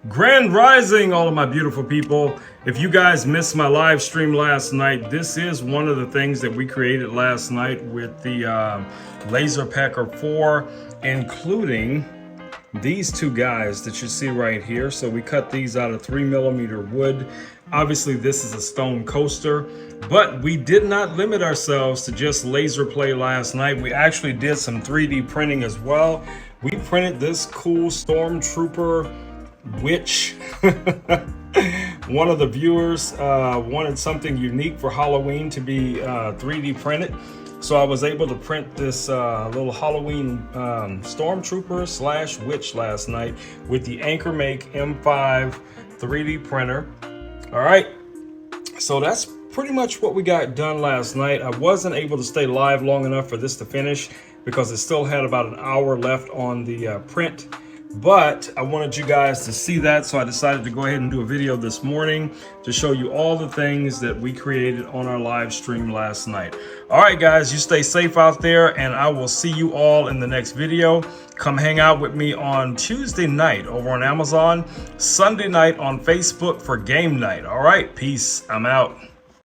Grand Rising, all of my beautiful people. If you guys missed my live stream last night, this is one of the things that we created last night with the LaserPecker 4, including these two guys that you see right here. So we cut these out of 3mm wood. Obviously this is a stone coaster, but we did not limit ourselves to just laser play last night. We actually did some 3D printing as well. We printed this cool Stormtrooper witch. One of the viewers wanted something unique for Halloween to be 3D printed. So I was able to print this little Halloween Stormtrooper slash witch last night with the AnkerMake M5 3D printer. All right, so that's pretty much what we got done last night. I wasn't able to stay live long enough for this to finish because it still had about an hour left on the print. But I wanted you guys to see that, so I decided to go ahead and do a video this morning to show you all the things that we created on our live stream last night. All right, guys, you stay safe out there, and I will see you all in the next video. Come hang out with me on Tuesday night over on Amazon, Sunday night on Facebook for game night. All right, peace. I'm out.